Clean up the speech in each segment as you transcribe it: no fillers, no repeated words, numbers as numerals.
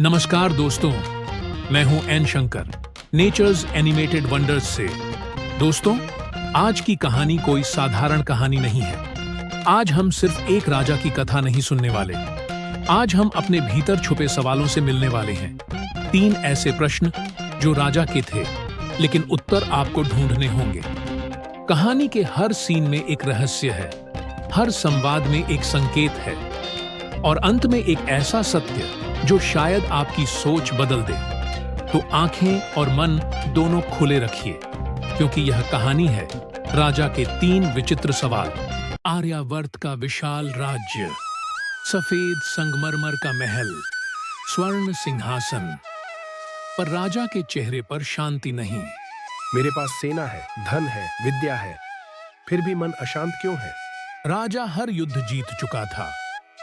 नमस्कार दोस्तों, मैं हूं N Shankar, nature's animated wonders से। दोस्तों, आज की कहानी कोई साधारण कहानी नहीं है। आज हम सिर्फ एक राजा की कथा नहीं सुनने वाले। आज हम अपने भीतर छुपे सवालों से मिलने वाले हैं। 3 ऐसे प्रश्न जो राजा के थे, लेकिन उत्तर आपको ढूंढने होंगे। कहानी के हर सीन में एक रहस्य है, हर संवाद में एक संकेत है, और अंत में एक ऐसा सत्य जो शायद आपकी सोच बदल दे। तो आंखें और मन दोनों खुले रखिए, क्योंकि यह कहानी है राजा के 3 विचित्र सवाल। आर्यावर्त का विशाल राज्य, सफेद संगमरमर का महल, स्वर्ण सिंहासन, पर राजा के चेहरे पर शांति नहीं। मेरे पास सेना है, धन है, विद्या है, फिर भी मन अशांत क्यों है? राजा हर युद्ध जीत चुका था,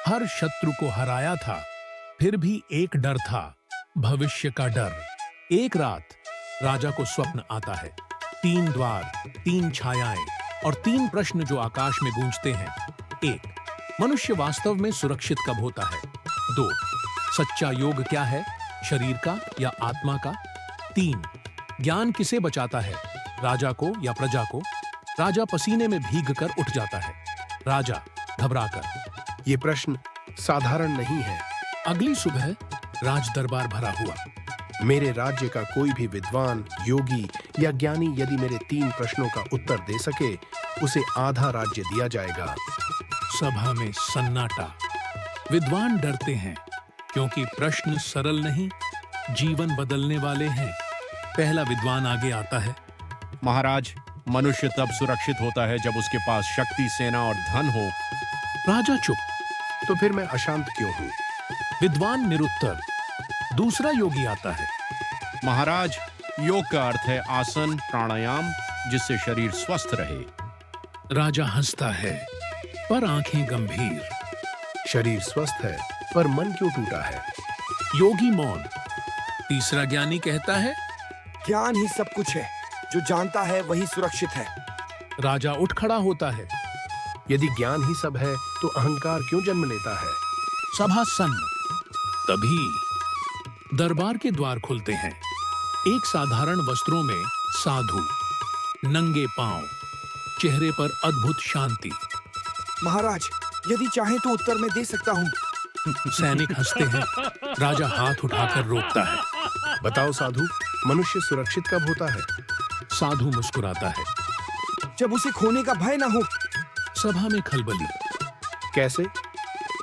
हर शत्रु को हराया था, फिर भी एक डर था, भविष्य का डर। एक रात राजा को स्वप्न आता है। 3 द्वार, 3 छायाएं और 3 प्रश्न जो आकाश में गूंजते हैं। 1. मनुष्य वास्तव में सुरक्षित कब होता है? 2. सच्चा योग क्या है, शरीर का या आत्मा का? 3. ज्ञान किसे बचाता है, राजा को या प्रजा को? राजा पसीने में भीग कर उठ जाता है, राजा घबराकर। ये प्रश्न साधारण नहीं है। अगली सुबह राज दरबार भरा हुआ। मेरे राज्य का कोई भी विद्वान, योगी या ज्ञानी यदि मेरे 3 प्रश्नों का उत्तर दे सके, उसे आधा राज्य दिया जाएगा। सभा में सन्नाटा। विद्वान डरते हैं, क्योंकि प्रश्न सरल नहीं, जीवन बदलने वाले हैं। पहला विद्वान आगे आता है। महाराज, मनुष्य तब सुरक्षित होता है जब उसके पास शक्ति, सेना और धन हो। राजा चुप। तो फिर मैं अशांत क्यों हूँ? विद्वान निरुत्तर। दूसरा योगी आता है। महाराज, योग का अर्थ है आसन, प्राणायाम, जिससे शरीर स्वस्थ रहे। राजा हंसता है, पर आंखें गंभीर। शरीर स्वस्थ है, पर मन क्यों टूटा है? योगी मौन। तीसरा ज्ञानी कहता है, ज्ञान ही सब कुछ है, जो जानता है वही सुरक्षित है। राजा उठ खड़ा होता है। यदि ज्ञान ही सब है, तो अहंकार क्यों जन्म लेता है? सभा सन्न। तभी दरबार के द्वार खुलते हैं। एक साधारण वस्त्रों में साधु, नंगे पांव, चेहरे पर अद्भुत शांति। महाराज, यदि चाहे तो उत्तर में दे सकता हूँ। सैनिक हंसते हैं। राजा हाथ उठाकर रोकता है। बताओ साधु, मनुष्य सुरक्षित कब होता है? साधु मुस्कुराता है। जब उसे खोने का भय न हो। सभा में खलबली। कैसे?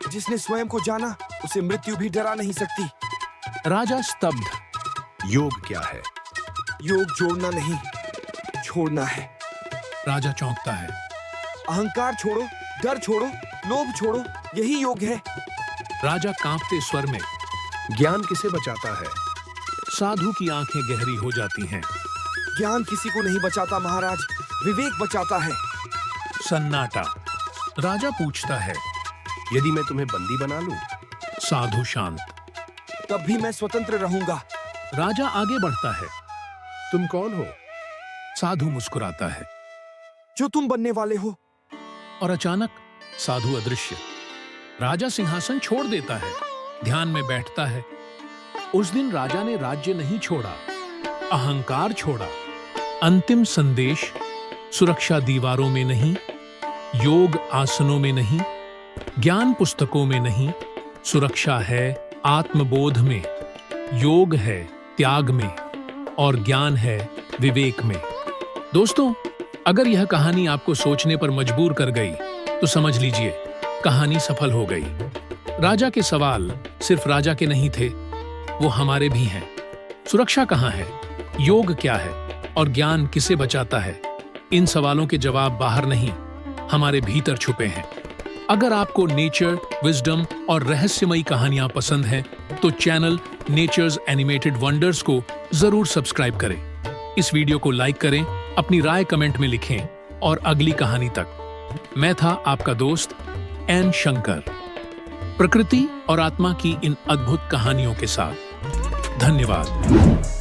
जिसने स्वयं को जाना, उसे मृत्यु भी डरा नहीं सकती। राजा स्तब्ध। योग क्या है? योग जोड़ना नहीं, छोड़ना है। राजा चौंकता है। अहंकार छोड़ो, डर छोड़ो, लोभ छोड़ो, यही योग है। राजा कांपते स्वर में। ज्ञान किसे बचाता है? साधु की आंखें गहरी हो जाती हैं। ज्ञान किसी को नहीं बचाता महाराज, विवेक बचाता है। सन्नाटा। राजा पूछता है, यदि मैं तुम्हें बंदी बना लूं? साधु शांत। तब भी मैं स्वतंत्र रहूंगा। राजा आगे बढ़ता है। तुम कौन हो? साधु मुस्कुराता है। जो तुम बनने वाले हो। और अचानक साधु अदृश्य। राजा सिंहासन छोड़ देता है, ध्यान में बैठता है। उस दिन राजा ने राज्य नहीं छोड़ा, अहंकार छोड़ा। अंतिम संदेश, सुरक्षा दीवारों में नहीं, योग आसनों में नहीं, ज्ञान पुस्तकों में नहीं, सुरक्षा है आत्मबोध में, योग है त्याग में, और ज्ञान है विवेक में। दोस्तों, अगर यह कहानी आपको सोचने पर मजबूर कर गई, तो समझ लीजिए कहानी सफल हो गई। राजा के सवाल सिर्फ राजा के नहीं थे, वो हमारे भी हैं। सुरक्षा कहाँ है, योग क्या है, और ज्ञान किसे बचाता है? इन सवालों के जवाब बाहर नहीं, हमारे भीतर छुपे हैं। अगर आपको नेचर, विजडम और रहस्यमयी कहानियां पसंद हैं, तो चैनल नेचर्स एनिमेटेड वंडर्स को जरूर सब्सक्राइब करें। इस वीडियो को लाइक करें, अपनी राय कमेंट में लिखें और अगली कहानी तक मैं था आपका दोस्त एन शंकर, प्रकृति और आत्मा की इन अद्भुत कहानियों के साथ। धन्यवाद।